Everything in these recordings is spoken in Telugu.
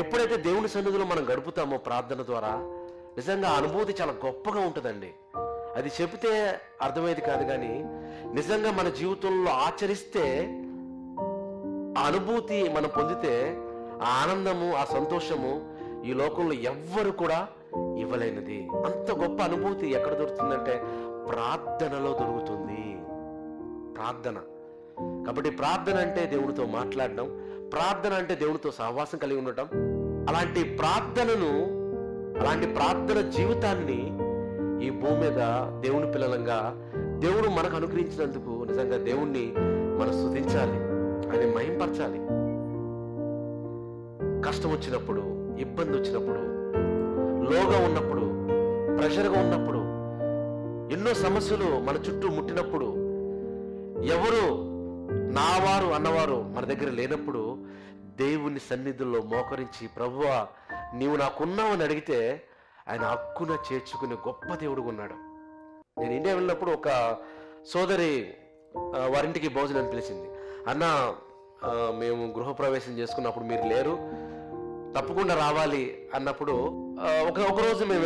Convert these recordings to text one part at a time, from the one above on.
ఎప్పుడైతే దేవుని సన్నిధిలో మనం గడుపుతామో ప్రార్థన ద్వారా నిజంగా ఆ అనుభూతి చాలా గొప్పగా ఉంటుందండి. అది చెబితే అర్థమయ్యేది కాదు, కానీ నిజంగా మన జీవితంలో ఆచరిస్తే ఆ అనుభూతి మనం పొందితే ఆ ఆనందము, ఆ సంతోషము ఈ లోకంలో ఎవ్వరు కూడా ఇవ్వలేనిది. అంత గొప్ప అనుభూతి ఎక్కడ దొరుకుతుందంటే ప్రార్థనలో దొరుకుతుంది. ప్రార్థన. కాబట్టి ప్రార్థన అంటే దేవునితో మాట్లాడడం, ప్రార్థన అంటే దేవునితో సహవాసం కలిగి ఉండటం. అలాంటి ప్రార్థన జీవితాన్ని ఈ భూమి మీద దేవుని పిల్లలంగా దేవుడు మనకు అనుగ్రహించినందుకు నిజంగా దేవుణ్ణి మనం స్తుతించాలి, ఆయన మహింపరచాలి. కష్టం వచ్చినప్పుడు, ఇబ్బంది వచ్చినప్పుడు, లోగా ఉన్నప్పుడు, ప్రెషర్గా ఉన్నప్పుడు, ఎన్నో సమస్యలు మన చుట్టూ ముట్టినప్పుడు, ఎవరు నావారు అన్నవారు మన దగ్గర లేనప్పుడు దేవుని సన్నిధుల్లో మోకరించి ప్రభువా నీవు నాకున్నావని అడిగితే ఆయన హక్కున చేర్చుకునే గొప్ప దేవుడు ఉన్నాడు. నేను ఇండియా వెళ్ళినప్పుడు ఒక సోదరి వారింటికి భోజనం పిలిచింది. అన్న, మేము గృహప్రవేశం చేసుకున్నప్పుడు మీరు లేరు, తప్పకుండా రావాలి అన్నప్పుడు ఒక రోజు మేము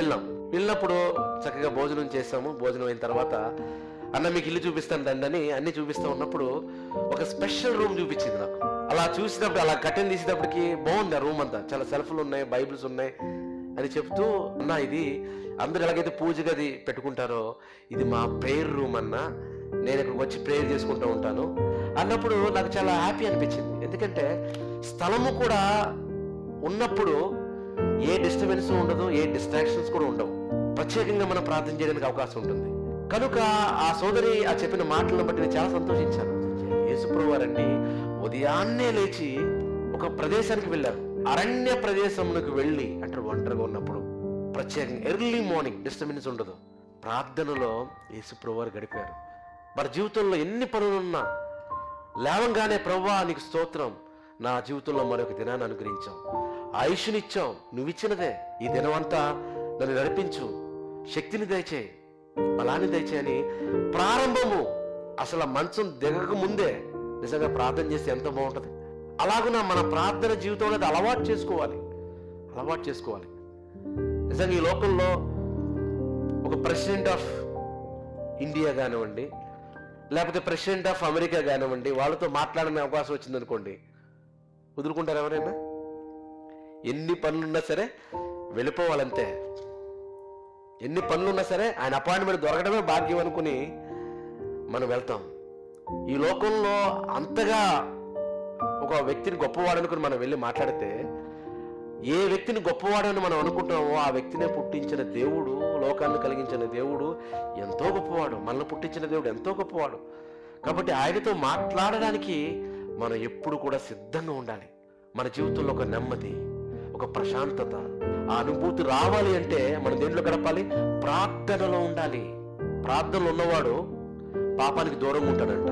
వెళ్ళినప్పుడు చక్కగా భోజనం చేసాము. భోజనం అయిన తర్వాత అన్న మీకు ఇల్లు చూపిస్తాను రండి అని అన్ని చూపిస్తూ ఉన్నప్పుడు ఒక స్పెషల్ రూమ్ చూపించింది నాకు. అలా చూసినప్పుడు, అలా కట్టెన్ తీసేటప్పటికి బాగుంది ఆ రూమ్ అంతా. చాలా సెల్ఫ్లు ఉన్నాయి, బైబిల్స్ ఉన్నాయి అని చెప్తూ, అన్న ఇది అందరూ ఎలాగైతే పూజ గది పెట్టుకుంటారో ఇది మా ప్రేయర్ రూమ్ అన్న, నేను ఇక్కడికి వచ్చి ప్రేయర్ చేసుకుంటూ ఉంటాను అన్నప్పుడు నాకు చాలా హ్యాపీ అనిపించింది. ఎందుకంటే స్థలము కూడా ఉన్నప్పుడు ఏ డిస్టర్బెన్స్ ఉండదు, ఏ డిస్ట్రాక్షన్స్ కూడా ఉండవు. ప్రత్యేకంగా మనం ప్రార్థన చేయడానికి అవకాశం ఉంటుంది. కనుక ఆ సోదరి ఆ చెప్పిన మాటలను బట్టి నేను చాలా సంతోషించాను. యేసుప్రభువు వారండి ఉదయాన్నే లేచి ఒక ప్రదేశానికి వెళ్ళారు. అరణ్య ప్రదేశంలోకి వెళ్ళి, అంటే ఒంటరిగా ఉన్నప్పుడు ప్రత్యేకంగా ఎర్లీ మార్నింగ్ డిస్టర్బెన్స్ ఉండదు, ప్రార్థనలో యేసుప్రభువు వారు గడిపారు. వారి జీవితంలో ఎన్ని పనులున్నా లేవంగానే ప్రభువా నీకు స్తోత్రం, నా జీవితంలో మరొక దినాన్ని అనుగ్రహించావు, ఆయుష్నిచ్చావు, నువ్విచ్చినదే, ఈ దినమంతా నన్ను నడిపించు, శక్తిని దయచేయి, బలాన్ని దయచేయని ప్రారంభము అసలు మంచం దిగక ముందే నిజంగా ప్రార్థన చేస్తే ఎంత బాగుంటుంది. అలాగున మన ప్రార్థన జీవితంలో అది అలవాటు చేసుకోవాలి. నిజంగా ఈ లోకంలో ఒక ప్రెసిడెంట్ ఆఫ్ ఇండియా కానివ్వండి, లేకపోతే ప్రెసిడెంట్ ఆఫ్ అమెరికా కానివ్వండి, వాళ్ళతో మాట్లాడనే అవకాశం వచ్చిందనుకోండి, వదులుకుంటారు ఎవరైనా? ఎన్ని పనులున్నా సరే వెళ్ళిపోవాలంతే. ఎన్ని పనులున్నా సరే ఆయన అపాయింట్మెంట్ దొరకడమే భాగ్యం అనుకుని మనం వెళ్తాం. ఈ లోకంలో అంతగా ఒక వ్యక్తిని గొప్పవాడనుకుని మనం వెళ్ళి మాట్లాడితే, ఏ వ్యక్తిని గొప్పవాడని మనం అనుకుంటున్నామో ఆ వ్యక్తినే పుట్టించిన దేవుడు, లోకాన్ని కలిగించిన దేవుడు ఎంతో గొప్పవాడు. మనల్ని పుట్టించిన దేవుడు ఎంతో గొప్పవాడు. కాబట్టి ఆయనతో మాట్లాడడానికి మనం ఎప్పుడు కూడా సిద్ధంగా ఉండాలి. మన జీవితంలో ఒక నెమ్మది, ఒక ప్రశాంతత, ఆ అనుభూతి రావాలి అంటే మనం దేంట్లో గడపాలి? ప్రార్థనలో ఉండాలి. ప్రార్థనలో ఉన్నవాడు పాపానికి దూరంగా ఉంటాడంట,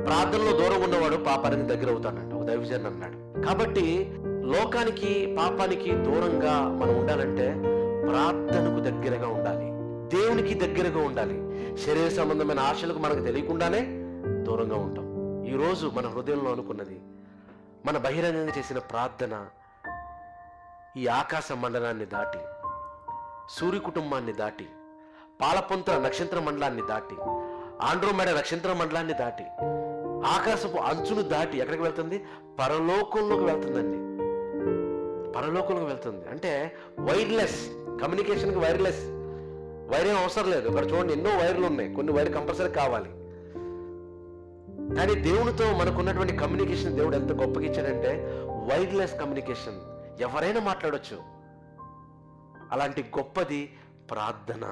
ప్రార్థనలో దూరంగా ఉన్నవాడు పాపానికి దగ్గర అవుతాడంట ఒక దైవజన్ అన్నాడు. కాబట్టి లోకానికి, పాపానికి దూరంగా మనం ఉండాలంటే ప్రార్థనకు దగ్గరగా ఉండాలి, దేవునికి దగ్గరగా ఉండాలి. శరీర సంబంధమైన ఆశలకు మనకు తెలియకుండానే దూరంగా ఉంటాం. ఈరోజు మన హృదయంలో అనుకున్నది, మన బహిరంగంగా చేసిన ప్రార్థన ఈ ఆకాశ మండలాన్ని దాటి, సూర్య కుటుంబాన్ని దాటి, పాలపొంత నక్షత్ర మండలాన్ని దాటి, ఆండ్రోమెడ నక్షత్ర మండలాన్ని దాటి, ఆకాశపు అంచును దాటి ఎక్కడికి వెళ్తుంది? పరలోకంలోకి వెళ్తుందండి. పరలోకంలోకి వెళ్తుంది అంటే వైర్లెస్ కమ్యూనికేషన్కి వైర్ ఏం అవసరం లేదు. ఇక్కడ చూడండి ఎన్నో వైర్లు ఉన్నాయి, కొన్ని వైర్ కంపల్సరీ కావాలి. కానీ దేవునితో మనకున్నటువంటి కమ్యూనికేషన్ దేవుడు ఎంత గొప్పగా ఇచ్చాడంటే వైర్లెస్ కమ్యూనికేషన్, ఎవరైనా మాట్లాడొచ్చు. అలాంటి గొప్పది ప్రార్థన.